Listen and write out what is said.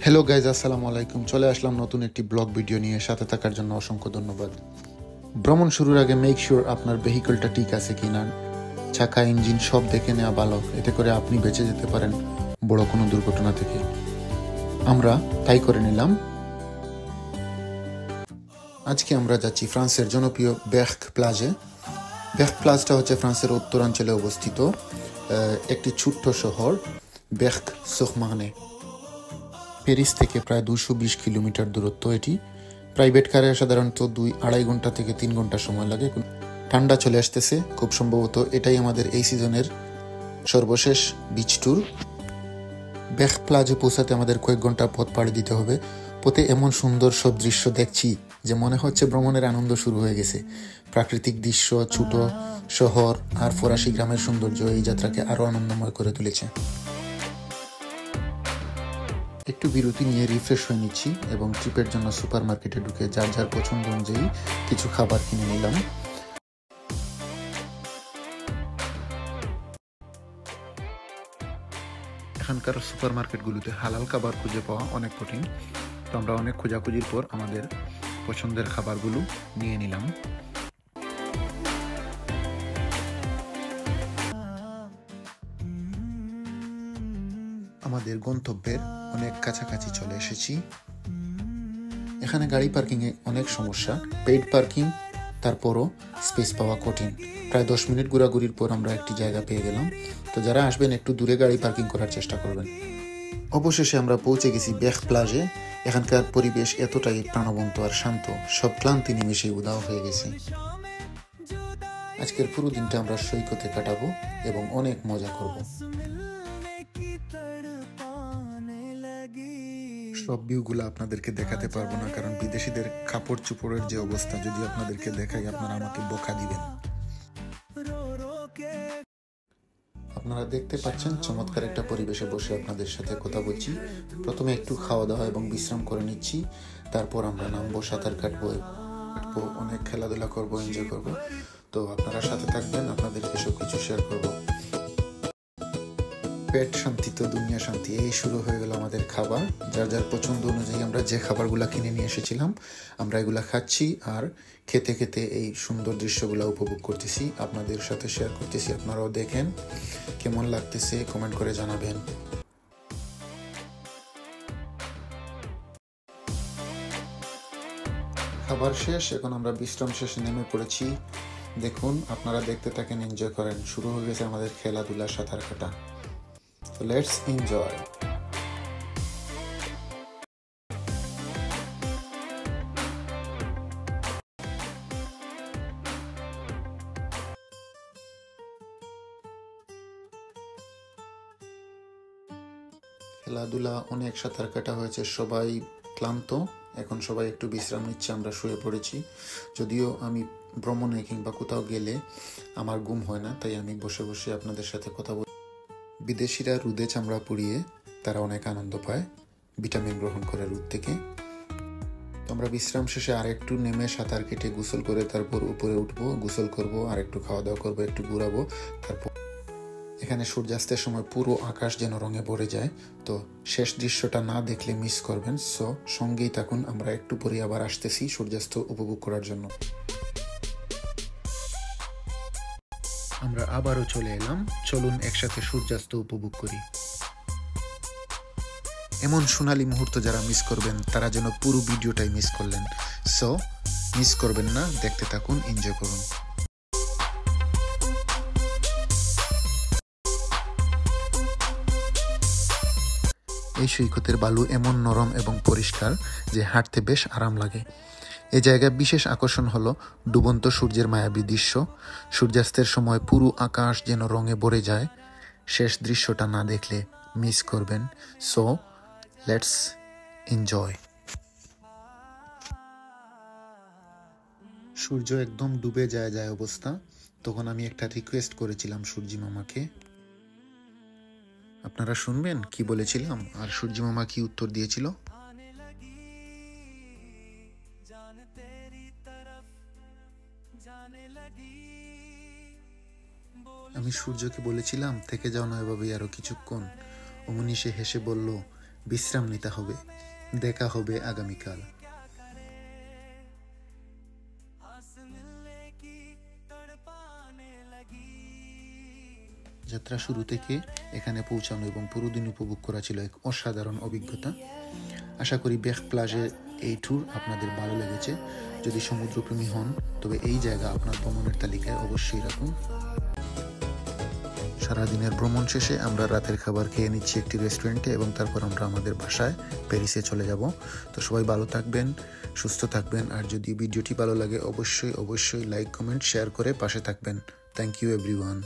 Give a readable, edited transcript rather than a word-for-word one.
Hello guys, আসসালামু আলাইকুম। চলে আসলাম নতুন একটি ব্লগ ভিডিও নিয়ে। সাথে থাকার জন্য অসংখ্য ধন্যবাদ। ভ্রমণ শুরুর আগে মেক শিওর আপনার ভেহিকলটা ঠিক আছে কিনা, চাকা, ইঞ্জিন সব দেখে নেওয়া ভালো। এতে করে আপনি বেঁচে যেতে পারেন বড় কোনো দুর্ঘটনা থেকে। আমরা তাই করে নিলাম। আজকে আমরা যাচ্ছি ফ্রান্সের জনপ্রিয় বের্ক প্লাজে। বের্ক প্লাজটা হচ্ছে ফ্রান্সের উত্তরাঞ্চলে অবস্থিত একটি ছোট্ট শহর, বের্ক সুর মার্নে। প্যারিস থেকে প্রায় 220 কিলোমিটার দূরত্ব এটি। প্রাইভেট কারে সাধারণত 2-2.5 ঘন্টা থেকে 3 ঘন্টা সময় লাগে। ঠান্ডা চলে আসতেছে, খুব সম্ভবত এটাই আমাদের এই সিজনের সর্বশেষ বিচ ট্যুর। বের্ক প্লাজে পৌঁছাতে আমাদের কয়েক ঘন্টা পথ পাড়ি দিতে হবে। পথে এমন সুন্দর সব দৃশ্য দেখছি যে মনে হচ্ছে ভ্রমণের আনন্দ শুরু হয়ে গেছে। প্রাকৃতিক দৃশ্য, ছোট শহর আর ফরাসি গ্রামের সৌন্দর্য এই যাত্রাকে আরও আনন্দময় করে তুলেছে। একটু বিরতি নিয়ে রিফ্রেশ হয়ে নিচ্ছি এবং ট্রিপের জন্য সুপার মার্কেটে ঢুকে যার যার পছন্দ অনুযায়ী কিছু খাবার কিনে নিলাম। এখানকার সুপার মার্কেটগুলোতে হালাল খাবার খুঁজে পাওয়া অনেক কঠিন, তো আমরা অনেক খোঁজাখুঁজির পর আমাদের পছন্দের খাবারগুলো নিয়ে নিলাম। আমাদের গন্তব্যের অনেক কাছাকাছি চলে এসেছি। এখানে গাড়ি পার্কিংয়ে অনেক সমস্যা, পেইড পার্কিং, তারপরও স্পেস পাওয়া কঠিন। প্রায় 10 মিনিট ঘোরাঘুরির পর আমরা একটি জায়গা পেয়ে গেলাম। তো যারা আসবেন একটু দূরে গাড়ি পার্কিং করার চেষ্টা করবেন। অবশেষে আমরা পৌঁছে গেছি বের্ক প্লাজে। এখানকার পরিবেশ এতটাই প্রাণবন্ত আর শান্ত, সব ক্লান্তি নিমেষে উধাও হয়ে গেছে। আজকের পুরো দিনটা আমরা সৈকতে কাটাবো এবং অনেক মজা করব। সব ভিউগুলো আপনাদেরকে দেখাতে পারবো না, কারণ বিদেশিদের কাপড় চোপড়ের যে অবস্থা, যদি আপনাদেরকে দেখাই আপনারা আমাকে বোকা দিবেন। আপনারা দেখতে পাচ্ছেন চমৎকার একটা পরিবেশে বসে আপনাদের সাথে কথা বলছি। প্রথমে একটু খাওয়া দাওয়া এবং বিশ্রাম করে নিচ্ছি, তারপর আমরা নামবো, সাঁতার কাটবো, অনেক খেলাধুলা করবো, এনজয় করবো। তো আপনারা সাথে থাকবেন, আপনাদেরকে সব কিছু শেয়ার করবো। পেট শান্তি তো দুনিয়া শান্তি। এই শুরু হয়ে গেল আমাদের খাবার। যার যার পছন্দ অনুযায়ী আমরা যে খাবারগুলো কিনে নিয়ে এসেছিলাম আমরা এগুলা খাচ্ছি আর খেতে খেতে এই সুন্দর দৃশ্যগুলো উপভোগ করতেছি, আপনাদের সাথে শেয়ার করতেছি। আপনারাও দেখেন কেমন লাগতেছে, কমেন্ট করে জানাবেন। খাবার শেষ, এখন আমরা বিশ্রাম শেষে নেমে পড়েছি। দেখুন, আপনারা দেখতে থাকেন, এনজয় করেন। শুরু হয়ে গেছে আমাদের খেলাধুলা, সাঁতার কাটা। So let's enjoy. খেলাধুলা অনেক, সাঁতার কাটা হয়েছে, সবাই ক্লান্ত, এখন সবাই একটু বিশ্রাম নিচ্ছে, আমরা শুয়ে পড়েছি। যদিও আমি ভ্রমণে কিংবা কোথাও গেলে আমার ঘুম হয় না, তাই আমি বসে বসে আপনাদের সাথে কথা বলি। বিদেশিরা রোদে চামড়া পুড়িয়ে তারা অনেক আনন্দ পায় ভিটামিন গ্রহণ করে রোদ থেকে। আমরা বিশ্রাম শেষে আর একটু নেমে সাঁতার কেটে গোসল করে তারপর উপরে উঠবো, গোসল করব, আর একটু খাওয়া দাওয়া করবো, একটু ঘুরাবো। তারপর এখানে সূর্যাস্তের সময় পুরো আকাশ যেন রঙে ভরে যায়, তো শেষ দৃশ্যটা না দেখলে মিস করবেন। সো সঙ্গেই থাকুন, আমরা একটু পরে আবার আসতেছি সূর্যাস্ত উপভোগ করার জন্য। আমরা আবারও চলে এলাম, চলুন একসাথে সূর্যাস্ত উপভোগ করি। এমন সোনালী মুহূর্ত যারা মিস করবেন তারা যেন পুরো ভিডিওটাই মিস করলেন। সো মিস করবেন না, দেখতে থাকুন, এনজয় করুন। এই সৈকতের বালু এমন নরম এবং পরিষ্কার যে হাঁটতে বেশ আরাম লাগে। এই জায়গায় বিশেষ আকর্ষণ হলো ডুবন্ত সূর্যের মায়াবী দৃশ্য। সূর্যাস্তের সময় পুরো আকাশ যেন রঙে ভরে যায়, শেষ দৃশ্যটা না দেখলে মিস করবেন। So let's enjoy. সূর্য একদম ডুবে যায় অবস্থা। তখন আমি একটা রিকোয়েস্ট করেছিলাম সূর্যি মামাকে, আপনারা শুনবেন কি বলেছিলাম আর সূর্যি মামা কি উত্তর দিয়েছিল। আমি সূর্যকে বলেছিলাম থেকে যাও না এভাবে আরো কিছুক্ষণ। অমনি সে হেসে বলল, বিশ্রাম নিতে হবে। দেখা হবে আগামীকাল। যাত্রা শুরু থেকে এখানে পৌঁছানো এবং পুরো দিন উপভোগ করা ছিল এক অসাধারণ অভিজ্ঞতা। আশা করি বেখ প্লাজের এই ট্যুর আপনাদের ভালো লেগেছে। যদি সমুদ্রপ্রেমী হন তবে এই জায়গা আপনার ভ্রমণের তালিকায় অবশ্যই রাখুন। সারাদিনের ভ্রমণ শেষে আমরা রাতের খাবার খেয়ে নিচ্ছি একটি রেস্টুরেন্টে এবং তারপর আমরা আমাদের বাসায় প্যারিসে চলে যাব। তো সবাই ভালো থাকবেন, সুস্থ থাকবেন। আর যদি ভিডিওটি ভালো লাগে অবশ্যই লাইক, কমেন্ট, শেয়ার করে পাশে থাকবেন। Thank you everyone.